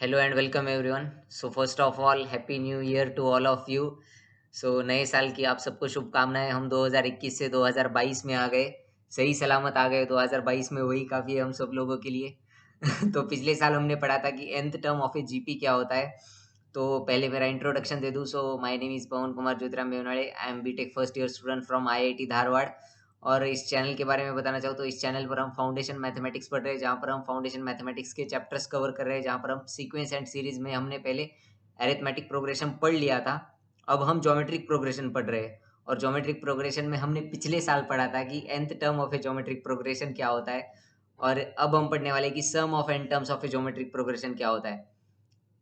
Hello and welcome everyone. So first of all happy new year to all of you. So नए साल की आप सबको शुभकामनाएं। हम 2021 से 2022 में आ गए, सही सलामत आ गए। 2022 में वही काफ़ी है हम सब लोगों के लिए। तो पिछले साल हमने पढ़ा था कि nth term of a GP क्या होता है। तो पहले मेरा इंट्रोडक्शन दे दूं। So my name is Pavan Kumar Jyotiram Bevnade. I am B Tech first year student from IIT Dharwad. और इस चैनल के बारे में बताना चाहूँ तो इस चैनल पर हम फाउंडेशन मैथमेटिक्स पढ़ रहे हैं, जहाँ पर हम फाउंडेशन मैथमेटिक्स के चैप्टर्स कवर कर रहे हैं, जहाँ पर हम सीक्वेंस एंड सीरीज में हमने पहले अरिथमेटिक प्रोग्रेशन पढ़ लिया था। अब हम ज्योमेट्रिक प्रोग्रेशन पढ़ रहे हैं। और ज्योमेट्रिक प्रोग्रेशन में हमने पिछले साल पढ़ा था कि nth term of a geometric progression क्या होता है। और अब हम पढ़ने वाले कि sum of n terms of a geometric progression क्या होता है।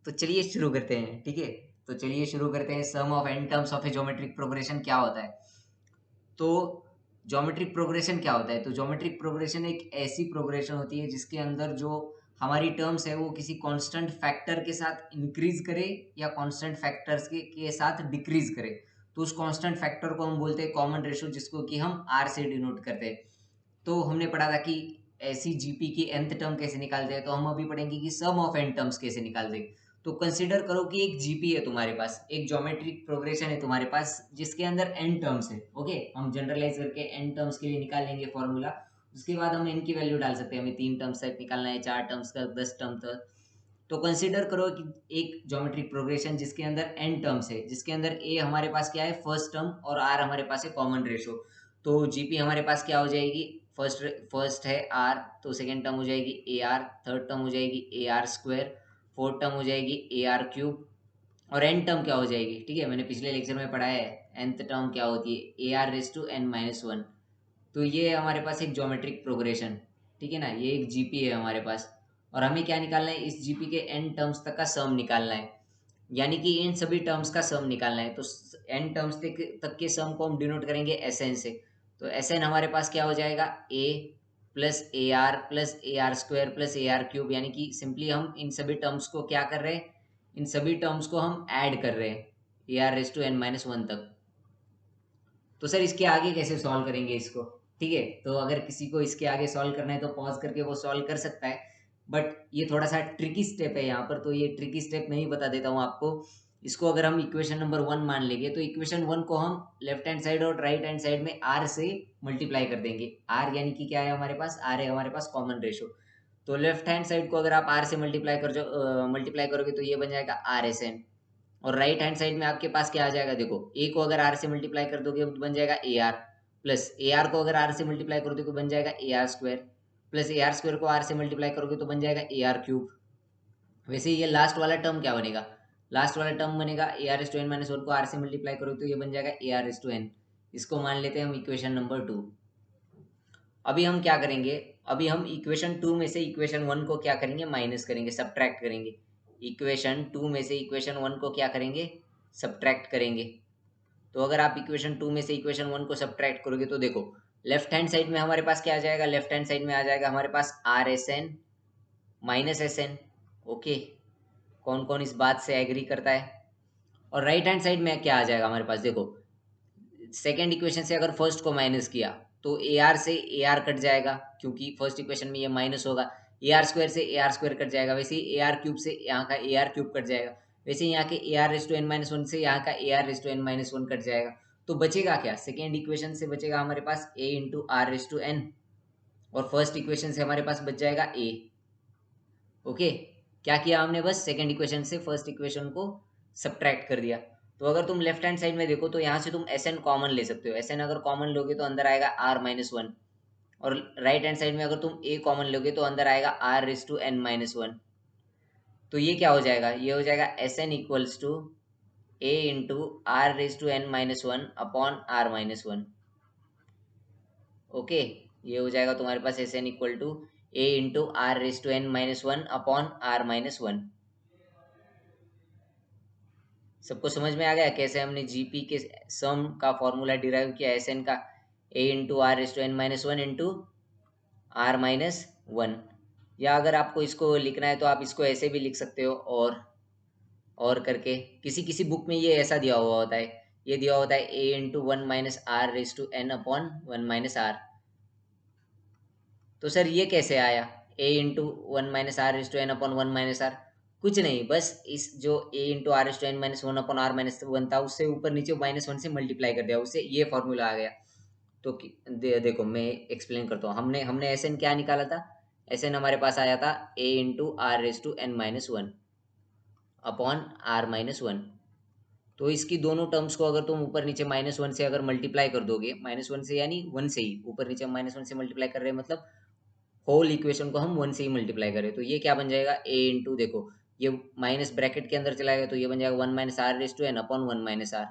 तो चलिए शुरू करते हैं, ठीक है। तो चलिए शुरू करते हैं, sum of n terms of a geometric progression क्या होता है। तो ज्योमेट्रिक प्रोग्रेशन क्या होता है। तो ज्योमेट्रिक प्रोग्रेशन एक ऐसी प्रोग्रेशन होती है जिसके अंदर जो हमारी टर्म्स है वो किसी कांस्टेंट फैक्टर के साथ इंक्रीज करे या कांस्टेंट फैक्टर्स के साथ डिक्रीज करे। तो उस कांस्टेंट फैक्टर को हम बोलते हैं कॉमन रेशो, जिसको कि हम आर से डिनोट करते हैं। तो हमने पढ़ा था कि ऐसी जीपी की nth टर्म कैसे निकालते हैं। तो हम अभी पढ़ेंगे कि सम ऑफ n टर्म्स कैसे निकालते हैं। तो कंसिडर करो कि एक जीपी है तुम्हारे पास, एक ज्योमेट्रिक प्रोग्रेशन है तुम्हारे पास जिसके अंदर n टर्म्स है। ओके, हम जनरलाइज करके n टर्म्स के लिए निकाल लेंगे फॉर्मूला। उसके बाद हम n की वैल्यू डाल सकते हैं। हमें 3 टर्म्स तक निकालना है, 4 टर्म्स का, 10 टर्म तक। तो कंसिडर करो कि एक ज्योमेट्रिक प्रोग्रेशन जिसके अंदर n टर्म्स है, जिसके अंदर a हमारे पास क्या है, फर्स्ट टर्म, और r हमारे पास है कॉमन रेशो। तो जीपी हमारे पास क्या हो जाएगी, फर्स्ट फर्स्ट है r, तो सेकेंड टर्म हो जाएगी ए आर, थर्ड टर्म हो जाएगी ए आर स्क्वायर, फोर्थ टर्म हो जाएगी ए आर क्यूब, और एन टर्म क्या हो जाएगी। ठीक है, मैंने पिछले लेक्चर में पढ़ा है nth टर्म क्या होती है, A R raise to N minus one. तो ये है हमारे पास एक ज्योमेट्रिक प्रोग्रेशन। ठीक है ना, ये एक जीपी है हमारे पास। और हमें क्या निकालना है, इस जीपी के एन टर्म्स तक का सम निकालना है। यानी कि इन सभी टर्म्स का सम निकालना है। तो एन टर्म्स तक के सम को हम डिनोट करेंगे एस एन से। तो एस एन हमारे पास क्या हो जाएगा, a plus a r square plus a r cube. यानी कि सिंपली हम इन सभी टर्म्स को क्या कर रहे हैं, इन सभी टर्म्स को हम ऐड कर रहे हैं A are raise to N minus one तक। तो सर इसके आगे कैसे सॉल्व करेंगे इसको। ठीक है, तो अगर किसी को इसके आगे सॉल्व करना है तो पॉज करके वो सॉल्व कर सकता है। बट ये थोड़ा सा ट्रिकी स्टेप है यहाँ पर, तो ये ट्रिकी स्टेप मैं ही बता देता हूँ आपको। इसको अगर हम इक्वेशन नंबर 1 मान लेंगे, तो इक्वेशन 1 को हम लेफ्ट हैंड साइड और राइट हैंड साइड में आर से मल्टीप्लाई कर देंगे। आर यानी कि क्या है हमारे पास, आर है हमारे पास कॉमन रेशो। तो लेफ्ट हैंड साइड को अगर आप आर से मल्टीप्लाई करोगे तो ये बन जाएगा आर एस एन। और राइट हैंड साइड में आपके पास क्या आ जाएगा, देखो ए को अगर आर से मल्टीप्लाई कर दोगे तो बन जाएगा ए आर, प्लस ए आर को अगर आर से मल्टीप्लाई कर दोगे तो बन जाएगा ए r square, plus a r square को आर से मल्टीप्लाई करोगे तो बन जाएगा ए आर क्यूब। वैसे ये लास्ट वाला टर्म क्या बनेगा, लास्ट वाला टर्म बनेगा A R S to N minus one को आर से मल्टीप्लाई करोगे तो ये बन जाएगा A R S to N. इसको मान लेते हैं हम इक्वेशन नंबर 2। अभी हम क्या करेंगे, अभी हम इक्वेशन 2 में से इक्वेशन 1 को क्या करेंगे, माइनस करेंगे, सब्ट्रैक्ट करेंगे। इक्वेशन 2 में से इक्वेशन 1 को क्या करेंगे, सब्ट्रैक्ट करेंगे। तो अगर आप इक्वेशन 2 में से इक्वेशन 1 को सब्ट्रैक्ट करोगे तो देखो लेफ्ट हैंड साइड में हमारे पास क्या आ जाएगा, लेफ्ट हैंड साइड में आ जाएगा हमारे पास r S n minus S n. Okay, कौन कौन इस बात से एग्री करता है। और राइट हैंड साइड में क्या आ जाएगा हमारे पास, देखो सेकेंड इक्वेशन से अगर फर्स्ट को माइनस किया तो ए आर से ए आर कट जाएगा, क्योंकि फर्स्ट इक्वेशन में ये माइनस होगा। ए आर स्क्वायर से ए आर स्क्वायर कट जाएगा, वैसे ही ए आर क्यूब से यहाँ का ए आर क्यूब कट जाएगा। वैसे ही यहाँ के a are raise to N minus one से यहाँ का a are raise to N minus one cut जाएगा। तो बचेगा क्या, सेकेंड इक्वेशन से बचेगा हमारे पास a into r raise to n, और फर्स्ट इक्वेशन से हमारे पास बच जाएगा ए। ओके, क्या किया हमने, बस सेकेंड इक्वेशन से फर्स्ट इक्वेशन को सब्ट्रैक्ट कर दिया। तो अगर तुम लेफ्ट हैंड साइड में देखो तो यहाँ से तुम एस एन कॉमन ले सकते हो। एस एन अगर कॉमन लोगे तो अंदर आएगा आर माइनस वन। और राइट हैंड साइड में अगर तुम ए कॉमन लोगे तो अंदर आएगा r raise to N minus one. तो ये क्या हो जाएगा, ये हो जाएगा S n equals to a into r raise to N minus one upon are minus one. Okay, ये हो जाएगा तुम्हारे पास S n equal to a into r raise to N minus one upon are minus one. सबको समझ में आ गया कैसे हमने जीपी के सम का फॉर्मूला डिराइव किया, एस एन का a into r raise to N minus one into r minus one. या अगर आपको इसको लिखना है तो आप इसको ऐसे भी लिख सकते हो, और करके किसी किसी बुक में ये ऐसा दिया हुआ होता है, ये दिया होता है a into one minus r raise to n upon one minus r. तो सर ये कैसे आया, a into one minus r raise to n upon one minus r. कुछ नहीं, बस इस जो a into R S to N minus one upon are minus one था, उससे ऊपर नीचे -1 से मल्टीप्लाई कर दिया, उससे ये फॉर्मूला आ गया। तो देखो मैं एक्सप्लेन करता हूँ। हमने हमने एस एन क्या निकाला था? एस एन हमारे पास आया था a into R S to N minus one upon are minus one. तो इसकी दोनों टर्म्स को अगर तुम ऊपर नीचे -1 से अगर मल्टीप्लाई कर दोगे, -1 से यानी 1 से ही, ऊपर नीचे -1 से मल्टीप्लाई कर रहे हैं मतलब होल इक्वेशन को हम 1 से ही मल्टीप्लाई करें, तो ये क्या बन जाएगा? a इंटू, देखो ये माइनस ब्रैकेट के अंदर चला गया तो ये बन जाएगा 1 minus r raise to n upon 1 minus r.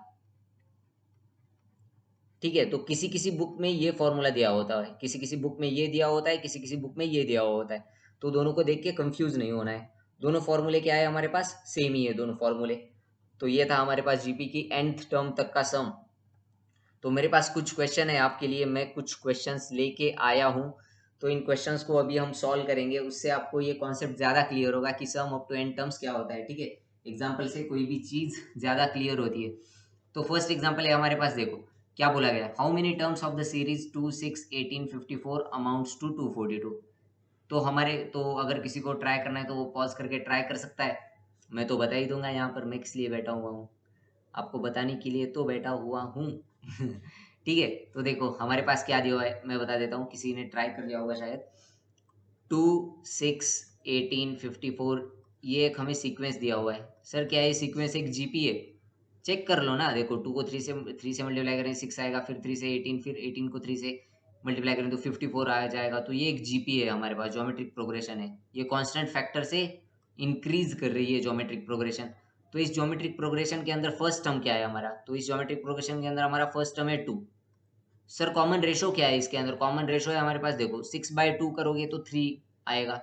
ठीक है, तो किसी किसी बुक में ये फॉर्मूला दिया होता है, किसी किसी बुक में ये दिया होता है, किसी किसी बुक में ये दिया हुआ होता है, तो दोनों को देख के कंफ्यूज नहीं होना है। दोनों फॉर्मूले क्या है हमारे पास? सेम ही है दोनों फॉर्मूले। तो ये था हमारे पास जीपी की nth टर्म तक का सम। तो मेरे पास कुछ क्वेश्चन है आपके लिए, मैं कुछ क्वेश्चंस लेके आया हूँ, तो इन क्वेश्चंस को अभी हम सॉल्व करेंगे, उससे आपको ये कॉन्सेप्ट ज़्यादा क्लियर होगा कि sum up to n terms क्या होता है। ठीक है, एग्जाम्पल से कोई भी चीज़ ज़्यादा क्लियर होती है। तो फर्स्ट एग्जाम्पल है हमारे पास, देखो क्या बोला गया, how many terms of the series 2 6 18 54 amounts to 242। तो हमारे, तो अगर किसी को ट्राई करना है तो वो पॉज करके ट्राई कर सकता है। मैं तो बता ही दूंगा यहाँ पर मैं किस लिए बैठा हुआ हूँ, आपको बताने के लिए तो बैठा हुआ हूँ। ठीक है, तो देखो हमारे पास क्या दिया हुआ है, मैं बता देता हूँ, किसी ने ट्राई कर लिया होगा शायद। 2 6 18 54, ये एक हमें सीक्वेंस दिया हुआ है। सर क्या ये सीक्वेंस एक जीपी है? चेक कर लो ना, देखो 2 को 3 से मल्टीप्लाई करें 6 आएगा, फिर 3 से 18, फिर 18 को 3 से मल्टीप्लाई करें तो 54 आ जाएगा। तो ये एक जीपी है हमारे पास, ज्योमेट्रिक प्रोग्रेशन है। ये कांस्टेंट फैक्टर से इंक्रीज कर रही है ज्योमेट्रिक प्रोग्रेशन। तो इस ज्योमेट्रिक प्रोग्रेशन के अंदर फर्स्ट टर्म क्या है हमारा? तो इस ज्योमेट्रिक प्रोग्रेशन के अंदर हमारा फर्स्ट टर्म है 2। सर कॉमन रेशो क्या है इसके अंदर? कॉमन रेशो है हमारे पास, देखो 6/2 करोगे तो 3 आएगा,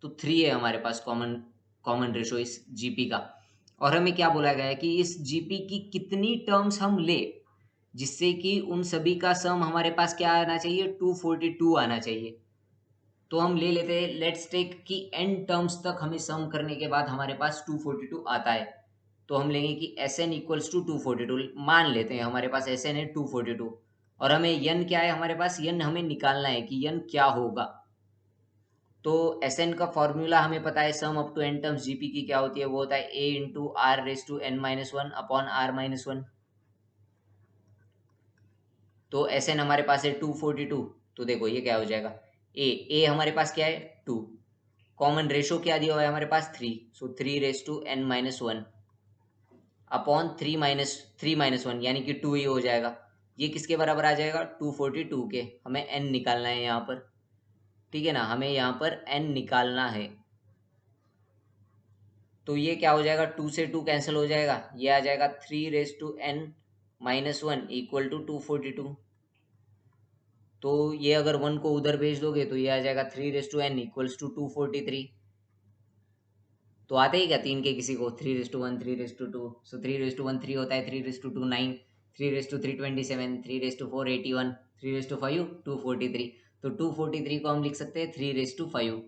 तो 3 है हमारे पास कॉमन कॉमन रेशो इस जीपी का। और हमें क्या बोला गया है कि इस जीपी की कितनी टर्म्स हम ले जिससे कि उन सभी का सम हमारे पास क्या आना चाहिए? 242 आना चाहिए। तो हम ले लेते हैं, लेट्स टेक कि n टर्म्स तक हमें सम करने के बाद हमारे पास 242 आता है। तो हम लेंगे कि एस एन इक्वल्स टू 242, मान लेते हैं हमारे पास एस एन है 242, और हमें यन क्या है हमारे पास? यन हमें निकालना है कि यन क्या होगा। तो एस एन का फॉर्मूला हमें पता है, sum up to n terms GP की क्या होती है, वो होता है a into r raise to N minus one upon are minus one. तो एस एन हमारे पास है 242, तो देखो ये क्या हो जाएगा, ए हमारे पास क्या है 2, कॉमन रेशो क्या दिया हुआ है हमारे पास 3, so 3 raise to N minus one upon 3 minus 1 यानी कि 2 ही हो जाएगा। ये किसके बराबर आ जाएगा? 242 के। हमें n निकालना है यहाँ पर, ठीक है ना, हमें यहाँ पर n निकालना है। तो ये क्या हो जाएगा, 2 से 2 कैंसिल हो जाएगा, ये आ जाएगा 3 raise to N minus one equal to 242। तो ये अगर 1 को उधर भेज दोगे तो ये आ जाएगा 3 raise to n equals to 243। तो आते ही क्या 3 के किसी को? 3:1 3:2, सो 3:1 3 होता है, 3:2 9, 3:3 27, 3:4 81, 3:5 243। तो 243 को हम लिख सकते हैं 3:5।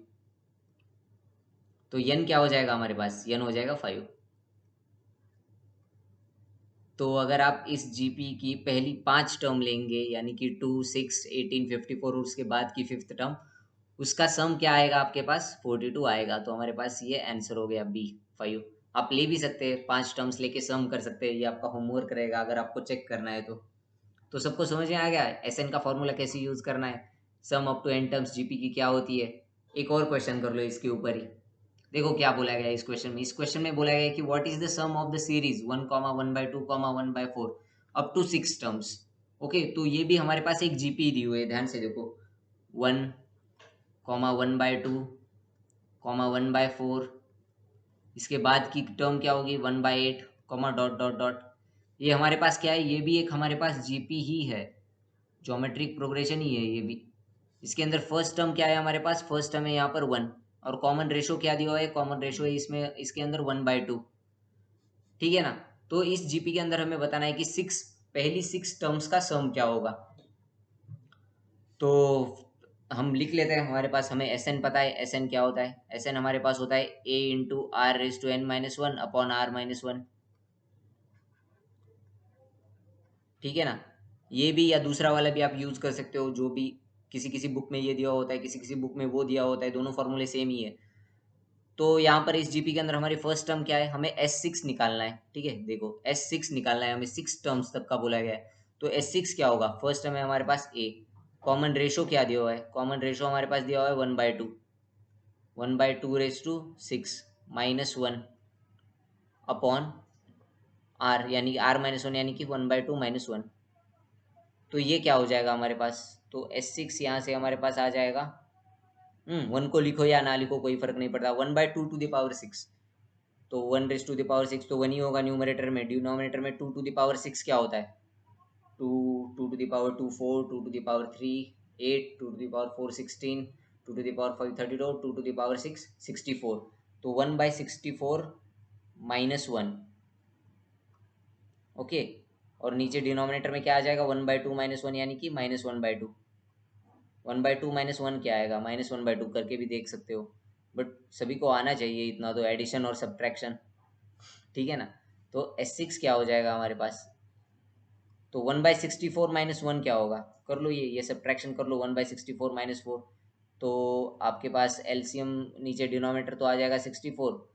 तो यन क्या हो जाएगा हमारे पास? यन हो जाएगा 5। तो अगर आप इस जीपी की पहली 5 टर्म लेंगे यानी कि 2 6 18 54 और उसके बाद की 5th टर्म, उसका सम क्या आएगा आपके पास? 42 आएगा। तो हमारे पास ये आंसर हो गया बी 5। आप ले भी सकते हैं, 5 टर्म्स लेके सम कर सकते हैं, ये आपका होमवर्क रहेगा अगर आपको चेक करना है तो सबको समझ में आ गया एस एन का फॉर्मूला कैसे यूज करना है, sum up to n terms GP की क्या होती है। एक और क्वेश्चन कर लो इसके ऊपर ही, देखो क्या बोला गया है इस क्वेश्चन में। इस क्वेश्चन में बोला गया है कि what is the sum of the series 1,1/2, 1/4 up to 6 terms. Okay, तो ये भी हमारे पास एक जीपी दी हुई है, ध्यान से देखो 1,1/2, 1/4, इसके बाद की टर्म क्या होगी 1/8, डॉट डॉट डॉट। ये हमारे पास क्या है? ये भी एक हमारे पास जीपी ही है, ज्योमेट्रिक प्रोग्रेशन ही है ये भी। इसके अंदर फर्स्ट टर्म क्या है हमारे पास? फर्स्ट टर्म है यहाँ पर 1, और कॉमन रेशो क्या दिया हुआ है? कॉमन रेशो है इसमें, इसके अंदर 1/2। ठीक है ना, तो इस जीपी के अंदर हमें बताना है कि पहली 6 टर्म्स का सम क्या होगा। तो हम लिख लेते हैं, हमारे पास हमें एस एन पता है, एस एन क्या होता है? एस एन हमारे पास होता है a into r raise to N minus one upon are minus one. ठीक है ना, ये भी या दूसरा वाला भी आप यूज कर सकते हो, जो भी किसी किसी बुक में ये दिया होता है, किसी किसी बुक में वो दिया होता है, दोनों फॉर्मूले सेम ही है। तो यहाँ पर इस जीपी के अंदर हमारी फर्स्ट टर्म क्या है, हमें S6 निकालना है। ठीक है, देखो S6 निकालना है हमें, 6 टर्म्स तक का बोला गया है। तो S6 क्या होगा, फर्स्ट टर्म है हमारे पास A, कॉमन रेशो क्या दिया हुआ है, कॉमन रेशो हमारे पास दिया हुआ है 1/2, 1/2⁶ -1 अपॉन R, यानी कि R-1 यानी कि 1/2 -1। तो ये क्या हो जाएगा हमारे पास, तो S6 यहाँ से हमारे पास आ जाएगा, 1 को लिखो या ना लिखो कोई फर्क नहीं पड़ता, 1/2⁶। तो 1⁶ तो 1 ही होगा न्यूमरेटर में, डिनोमिनेटर में 2⁶ क्या होता है, 2, 2⁻2 4, 2⁻3 8, 2⁻4 16, 2⁻5 32, 2⁻6 64। तो 1/64 -1, ओके। और नीचे डिनोमिनेटर में क्या आ जाएगा, 1/2 -1 यानी कि -1/2। 1/2 -1 क्या आएगा, -1/2 करके भी देख सकते हो, बट सभी को आना चाहिए इतना तो, एडिशन और सब्ट्रैक्शन, ठीक है ना। तो S6 क्या हो जाएगा हमारे पास, तो 1/64 -1 क्या होगा, कर लो ये सब्ट्रैक्शन कर लो, 1/64 -4। तो आपके पास एलसीएम, नीचे डिनोमिनेटर तो आ जाएगा 64,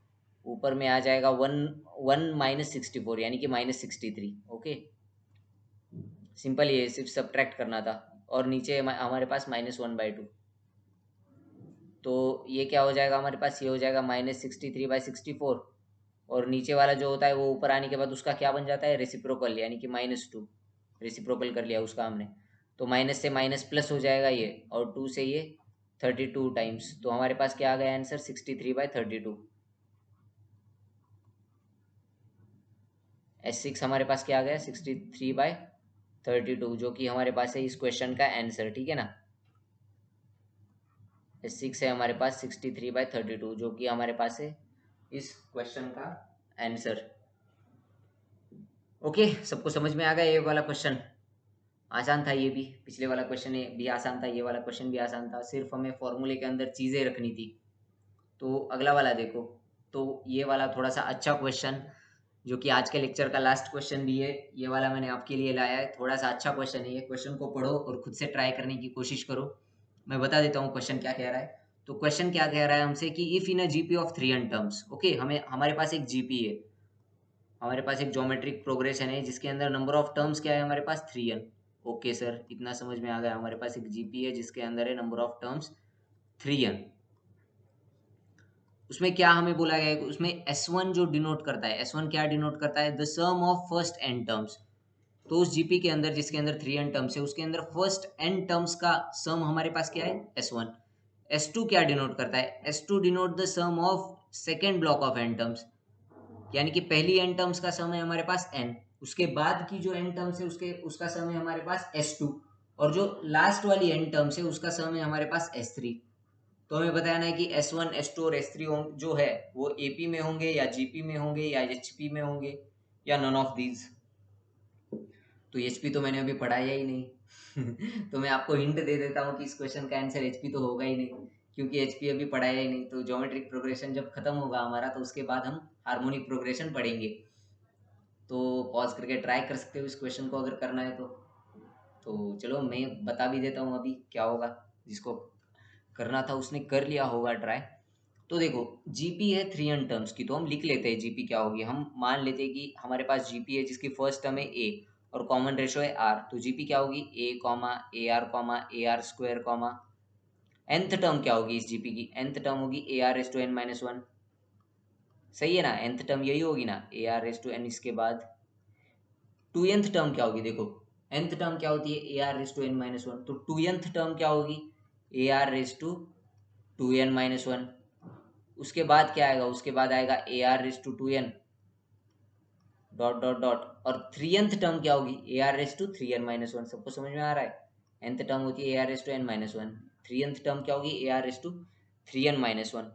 ऊपर में आ जाएगा 1 -64 यानी कि -63, ओके। सिंपल, ये सिर्फ सब्ट्रैक्ट करना था, और नीचे हमारे पास -1/2। तो ये क्या हो जाएगा हमारे पास, ये हो जाएगा -63/64, और नीचे वाला जो होता है वो ऊपर आने के बाद उसका क्या बन जाता है, रेसिप्रोकल, यानी कि -2, रेसिप्रोकल कर लिया उसका हमने। तो माइनस से माइनस प्लस हो जाएगा ये, और 2 से ये 32 टाइम्स, तो हमारे पास क्या आ गया आंसर, 63/32। S6 हमारे पास क्या आ गया, 63/32, जो कि हमारे पास है इस क्वेश्चन का आंसर, ठीक है ना। S6 है हमारे पास 63/32, जो कि हमारे पास है इस क्वेश्चन का आंसर। ओके, सबको समझ में आ गया ये वाला क्वेश्चन, आसान था ये भी, पिछले वाला क्वेश्चन भी आसान था, ये वाला क्वेश्चन भी आसान था, सिर्फ हमें फॉर्मूले के अंदर चीज़ें रखनी थी। तो अगला वाला देखो, तो ये वाला थोड़ा सा अच्छा क्वेश्चन, जो कि आज के लेक्चर का लास्ट क्वेश्चन भी है, ये वाला मैंने आपके लिए लाया है, थोड़ा सा अच्छा क्वेश्चन है ये, क्वेश्चन को पढ़ो और खुद से ट्राई करने की कोशिश करो। मैं बता देता हूँ क्वेश्चन क्या कह रहा है। तो क्वेश्चन क्या कह रहा है हमसे कि if in a GP of 3n terms, okay, हमारे पास एक जीपी है, हमारे पास एक ज्योमेट्रिक प्रोग्रेशन है जिसके अंदर नंबर ऑफ टर्म्स क्या है हमारे पास, 3n। ओके सर, इतना समझ में आ गया, हमारे पास एक जीपी है जिसके अंदर है नंबर ऑफ टर्म्स 3n। उसमें क्या हमें बोला गया है, उसमें S1 जो डिनोट करता है, S1 क्या डिनोट करता है, the sum of first n terms. तो उस जीपी के अंदर जिसके अंदर 3n टर्म्स है, उसके अंदर फर्स्ट n टर्म्स का सम हमारे पास क्या है, S1। S2 क्या डिनोट करता है, S2 denote the sum of second block of n terms, यानी कि पहली n टर्म्स का सम है हमारे पास n, उसके बाद की जो n टर्म्स है उसका सम है हमारे पास S2, और जो लास्ट वाली n टर्म्स है उसका सम है हमारे पास S3। तो हमें बताना है कि S1, S2 और S3 जो है वो AP में होंगे या GP में होंगे या HP में होंगे या नन ऑफ दीज। तो HP तो मैंने अभी पढ़ाया ही नहीं तो मैं आपको हिंट दे देता हूँ कि इस क्वेश्चन का आंसर HP तो होगा ही नहीं, क्योंकि HP अभी पढ़ाया ही नहीं। तो ज्योमेट्रिक प्रोग्रेशन जब खत्म होगा हमारा, तो उसके बाद हम हार्मोनिक प्रोग्रेशन पढ़ेंगे। तो पॉज करके ट्राई कर सकते हो इस क्वेश्चन को अगर करना है तो चलो मैं बता भी देता हूँ अभी क्या होगा, जिसको करना था उसने कर लिया होगा ट्राई। तो देखो, जीपी है 3n टर्म्स की, तो हम लिख लेते हैं जीपी क्या होगी। हम मान लेते हैं कि हमारे पास जीपी है जिसकी फर्स्ट टर्म है a और कॉमन रेशो है r, तो जीपी क्या होगी, a, nth टर्म क्या होगी इस जीपी की, nth टर्म होगी ar⁻n-1, सही है ना, nth टर्म यही होगी ना, ar⁻n। इसके बाद 2nth टर्म क्या होगी, देखो nth टर्म क्या होती है, ar⁻n-1, तो 2nth टर्म क्या होगी, ar⁻2n-1। उसके बाद क्या आएगा, उसके बाद आएगा ar⁻2n डॉट डॉट डॉट, और 3nth टर्म क्या होगी, ar⁻3n-1। सबको समझ में आ रहा है, nth टर्म होती है ar⁻n-1, 3nth टर्म क्या होगी, ar⁻3n-1।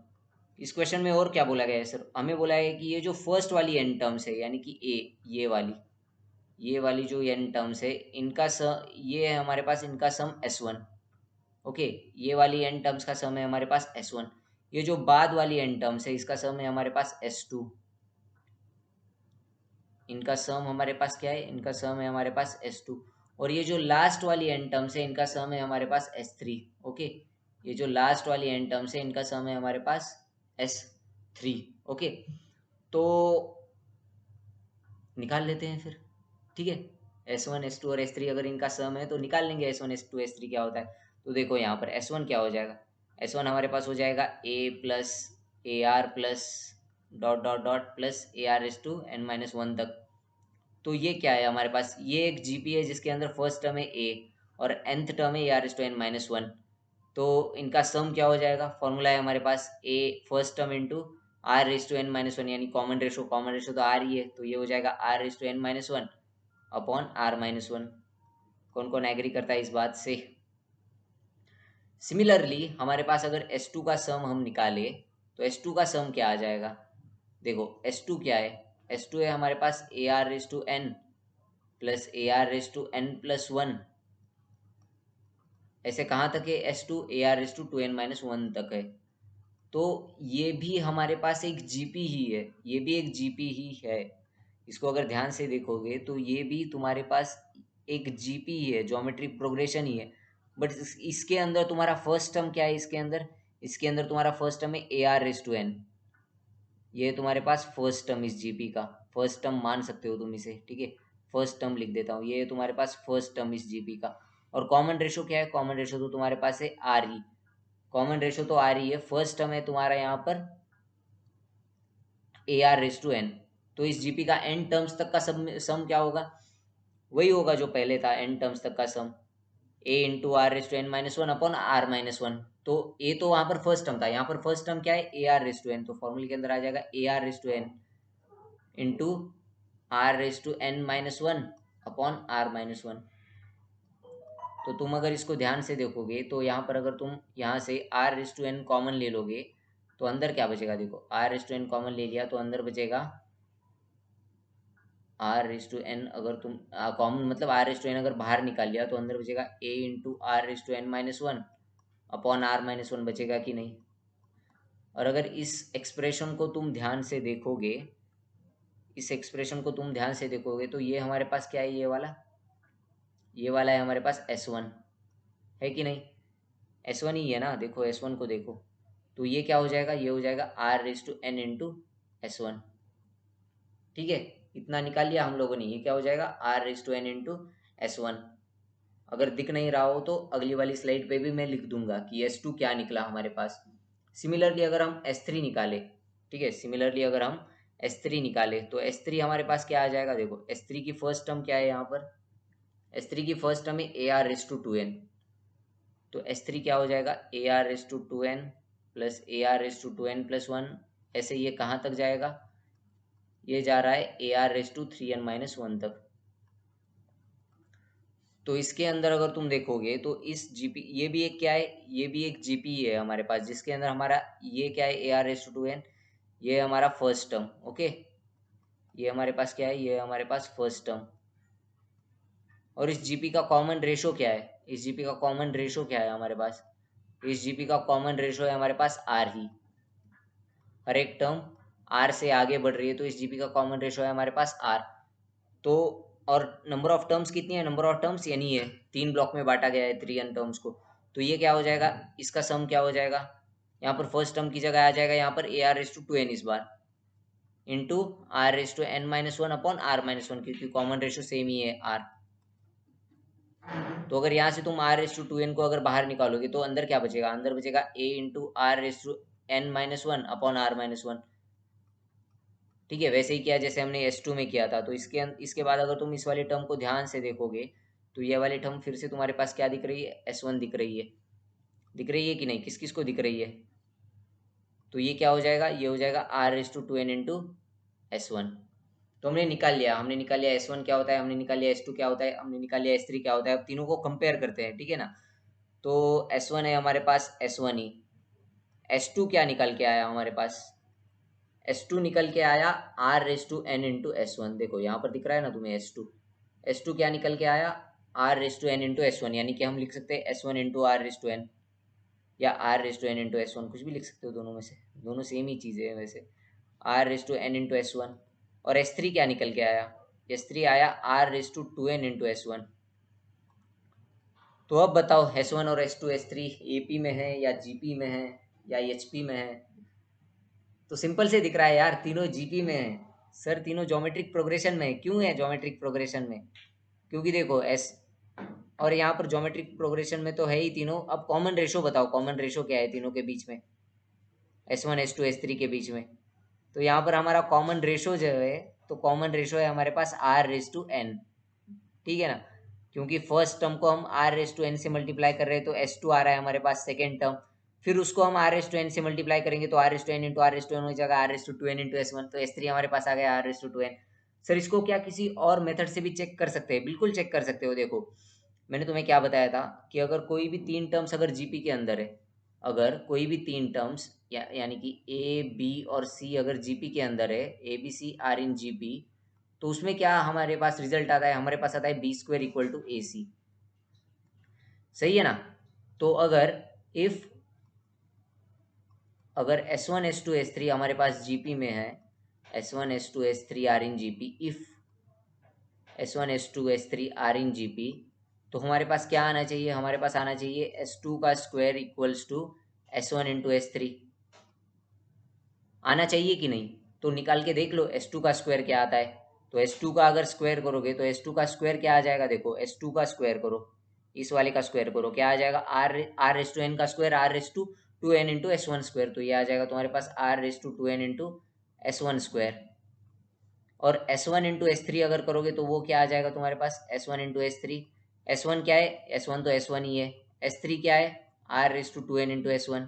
इस क्वेश्चन में और क्या बोला गया है सर, हमें बोला है कि ये जो फर्स्ट वाली n टर्म्स है, यानी कि a, ये वाली जो n टर्म्स है, इनका ये है हमारे पास, इनका सम S1, ओके। ये वाली n टर्म्स का सम है हमारे पास S1। ये जो बाद वाली n टर्म्स है इसका सम है हमारे पास S2। इनका सम हमारे पास क्या है, इनका सम है हमारे पास S2। और ये जो लास्ट वाली n टर्म्स है इनका सम है हमारे पास S3, ओके। ये जो लास्ट वाली n टर्म्स है इनका सम है हमारे पास S3। 3। ओके, तो निकाल लेते हैं फिर, ठीक है। S1 S2 और S3 अगर इनका सम है तो निकाल लेंगे S1 S2 S3 क्या होता है। तो देखो यहाँ पर S1 क्या हो जाएगा, S1 हमारे पास हो जाएगा A plus a r plus dot dot dot plus a R S to N minus one तक। तो ये क्या है हमारे पास, ये एक जीपी है जिसके अंदर फर्स्ट टर्म है ए और nth टर्म है A R S to N minus one. तो इनका सम क्या हो जाएगा, फॉर्मूला है हमारे पास a first term into r raise to N minus one, यानी कॉमन रेशो तो आर ही है, तो ये हो जाएगा r raise to N minus one upon are minus one. कौन कौन एग्री करता है इस बात से। सिमिलरली हमारे पास अगर S2 का सम हम निकाले तो S2 का सम क्या आ जाएगा, देखो S2 क्या है, S2 है हमारे पास a are raise to n plus a are raise to n plus one. ऐसे कहाँ तक है, S2 a are raise to two N minus one तक है। तो ये भी हमारे पास एक जीपी ही है, ये भी एक जीपी ही है। इसको अगर ध्यान से देखोगे तो ये भी तुम्हारे पास एक जीपी ही है, ज्योमेट्री प्रोग्रेशन ही है। बट इसके अंदर तुम्हारा फर्स्ट टर्म क्या है, इसके अंदर तुम्हारा फर्स्ट टर्म है A R raise to n. ये तुम्हारे पास फर्स्ट टर्म इस जीपी का, फर्स्ट टर्म मान सकते हो तुम इसे, ठीक है। फर्स्ट टर्म लिख देता हूँ, ये तुम्हारे पास फर्स्ट टर्म इस जीपी का। और कॉमन रेशो क्या है, कॉमन रेशो तो तुम्हारे पास है आर ही, कॉमन रेशो तो आ रही है। फर्स्ट टर्म है तुम्हारा यहाँ पर a are raise to n. तो इस जीपी का एन टर्म्स तक का सम क्या होगा, वही होगा जो पहले था, एन टर्म्स तक का sum a into r raise to N minus one upon are minus one. तो ए तो वहां पर फर्स्ट टर्म था, यहाँ पर फर्स्ट टर्म क्या है A R raise to n, तो फॉर्मूले के अंदर आ जाएगा A R raise to n into r raise to N minus one upon are minus one. तो तुम अगर इसको ध्यान से देखोगे तो यहाँ पर अगर तुम यहाँ से r raise to n common ले लोगे तो अंदर क्या बचेगा, देखो r raise to n common ले लिया तो अंदर बचेगा आर रेस टू एन। अगर तुम कॉमन मतलब आर रेस टू एन अगर बाहर निकाल लिया तो अंदर बचेगा a into r raise to N minus one upon are minus one, बचेगा कि नहीं। और अगर इस एक्सप्रेशन को तुम ध्यान से देखोगे, इस एक्सप्रेशन को तुम ध्यान से देखोगे तो ये हमारे पास क्या है, ये वाला है हमारे पास S1 है कि नहीं, S1 ही है ना। देखो S1 को देखो, तो ये क्या हो जाएगा, ये हो जाएगा r raise to n into S1, ठीक है। इतना निकाल लिया हम लोगों ने, ये क्या हो जाएगा r raise to n into S1। अगर दिख नहीं रहा हो तो अगली वाली स्लाइड पे भी मैं लिख दूंगा कि S2 क्या निकला हमारे पास। सिमिलरली अगर हम S3 निकाले, ठीक है, सिमिलरली अगर हम S3 निकाले तो S3 हमारे पास क्या आ जाएगा, देखो S3 की फर्स्ट टर्म क्या है यहाँ पर, S3 की फर्स्ट टर्म है A R raise to two n. तो S3 क्या हो जाएगा A R raise to two n plus a are raise to two n plus one. ऐसे ये कहाँ तक जाएगा, ये जा रहा है A R raise to three n minus one तक। तो इसके अंदर अगर तुम देखोगे तो इस जीपी, ये भी एक क्या है, ये भी एक जीपी है हमारे पास, जिसके अंदर हमारा ये क्या है A R raise to two n, ये हमारा फर्स्ट टर्म, ओके। ये हमारे पास क्या है, ये हमारे पास फर्स्ट टर्म। और इस जीपी का कॉमन रेशो क्या है, इस जीपी का कॉमन रेशो क्या है हमारे पास, इस जीपी का कॉमन रेशो है हमारे पास आर ही। हर एक टर्म आर से आगे बढ़ रही है तो इस जीपी का कॉमन रेशो है हमारे पास आर। तो और नंबर ऑफ टर्म्स कितनी है, नंबर ऑफ टर्म्स यानी है तीन ब्लॉक में बांटा गया है थ्री एन टर्म्स को। तो ये क्या हो जाएगा, इसका सम क्या हो जाएगा, यहाँ पर फर्स्ट टर्म की जगह आ जाएगा यहाँ पर a are raise to two n इस बार into r raise to N minus one upon are minus one, क्योंकि कॉमन रेशो सेम ही है आर। तो अगर यहाँ से तुम r raise to two n को अगर बाहर निकालोगे तो अंदर क्या बचेगा, अंदर बचेगा a into r raise to N minus one upon are minus one, ठीक है। वैसे ही किया जैसे हमने S2 में किया था। तो इसके बाद अगर तुम इस वाली टर्म को ध्यान से देखोगे तो ये वाली टर्म फिर से तुम्हारे पास क्या दिख रही है, S1 दिख रही है, दिख रही है कि नहीं, किस किस को दिख रही है। तो ये क्या हो जाएगा, ये हो जाएगा r raise to two n into S1। तो हमने निकाल लिया S1 क्या होता है, हमने निकाल लिया S2 क्या होता है, हमने निकाल लिया S3 क्या होता है। अब तीनों को कंपेयर करते हैं, ठीक है ना। तो S1 है हमारे पास S1 ही, S2 क्या निकल के आया हमारे पास, S2 निकल के आया r raise to n into S1। देखो यहाँ पर दिख रहा है ना तुम्हें S2 क्या निकल के आया r raise to n into S1, यानी कि हम लिख सकते हैं S1 इंटू आर रेस टू एन या r raise to n into S1, कुछ भी लिख सकते हो, दोनों में से, दोनों सेम ही चीज़ें हैं वैसे, r raise to n into S1। और S3 क्या निकल के आया, S3 आया r raise to two n into S1। तो अब बताओ S1 और S2 S3 AP में है या GP में है या HP में है। तो सिंपल से दिख रहा है यार, तीनों जीपी में है सर, तीनों ज्योमेट्रिक प्रोग्रेशन में है। क्यों है ज्योमेट्रिक प्रोग्रेशन में? क्योंकि देखो एस और यहाँ पर ज्योमेट्रिक प्रोग्रेशन में तो है ही तीनों। अब कॉमन रेशो बताओ, कॉमन रेशो क्या है तीनों के बीच में, S1 S2 S3 के बीच में? तो यहाँ पर हमारा कॉमन रेशो जो है, तो कॉमन रेशो है हमारे पास R/N, ठीक है ना? क्योंकि फर्स्ट टर्म को हम R/N से मल्टीप्लाई कर रहे हैं तो S2 आ रहा है हमारे पास सेकेंड टर्म, फिर उसको हम R/N से मल्टीप्लाई करेंगे तो R/N इंटू R/N हो जाएगा R/2n इंटू S1, तो S3 हमारे पास आ गया R/2n। सर इसको क्या किसी और मेथड से भी चेक कर सकते हैं? बिल्कुल चेक कर सकते हो। देखो मैंने तुम्हें क्या बताया था कि अगर कोई भी तीन टर्म्स अगर जीपी के अंदर है, अगर कोई भी तीन टर्म्स यानी कि ए बी और सी अगर जीपी के अंदर है, a b c are in GP, तो उसमें क्या हमारे पास रिजल्ट आता है? हमारे पास आता है B² इक्वल टू AC। सही है ना? तो अगर S1 S2 S3 हमारे पास जीपी में है, S1 S2 S3 are in GP, if S1 S2 S3 are in GP, तो हमारे पास क्या आना चाहिए? हमारे पास आना चाहिए S2 का square equals to S1 into S3। आना चाहिए कि नहीं? तो निकाल के देख लो S2 का स्क्वायर क्या आता है। तो S2 का अगर स्क्वायर करोगे तो S2 का स्क्वायर क्या आ जाएगा? देखो S2 का स्क्वायर करो, इस वाले का स्क्वायर करो, क्या आ जाएगा? R/N का square R/2n into S1 square, तो ये आ जाएगा तुम्हारे पास R/2n इंटू S1 स्क्वायर। और S1 इंटू S3 अगर करोगे तो वो क्या आ जाएगा तुम्हारे पास? S1 इंटू S3, S1 क्या है? S1 तो S1 ही है। S3 क्या है? R/2n into S1।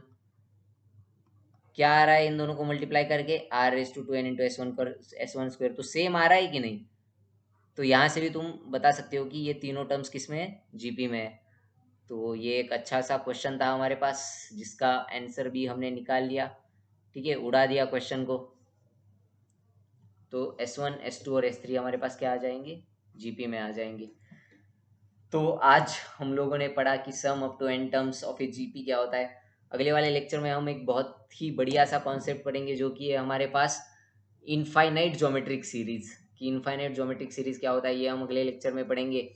क्या आ रहा है इन दोनों को मल्टीप्लाई करके? R/2n इंटू S1 स्क्वायर, तो सेम आ रहा है कि नहीं? तो यहाँ से भी तुम बता सकते हो कि ये तीनों टर्म्स किस में है? जीपी में है। तो ये एक अच्छा सा क्वेश्चन था हमारे पास, जिसका आंसर भी हमने निकाल लिया। ठीक है, उड़ा दिया क्वेश्चन को। तो S1 S2 और S3 हमारे पास क्या आ जाएंगे? जीपी में आ जाएंगे। तो आज हम लोगों ने पढ़ा कि sum up to n terms of a GP क्या होता है। अगले वाले लेक्चर में हम एक बहुत ही बढ़िया सा कॉन्सेप्ट पढ़ेंगे, जो कि है हमारे पास इनफाइनाइट ज्योमेट्रिक सीरीज। कि इनफाइनाइट ज्योमेट्रिक सीरीज क्या होता है, ये हम अगले लेक्चर में पढ़ेंगे।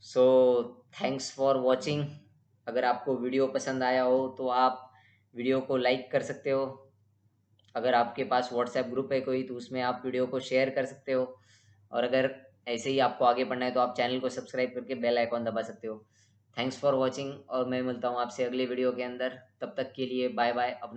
So thanks for watching. अगर आपको वीडियो पसंद आया हो तो आप वीडियो को लाइक कर सकते हो। अगर आपके पास व्हाट्सएप ग्रुप है कोई, तो उसमें आप वीडियो को शेयर कर सकते हो। और अगर ऐसे ही आपको आगे पढ़ना है तो आप चैनल को सब्सक्राइब करके बेल आइकॉन दबा सकते हो। थैंक्स फॉर वॉचिंग, और मैं मिलता हूँ आपसे अगले वीडियो के अंदर। तब तक के लिए बाय बाय।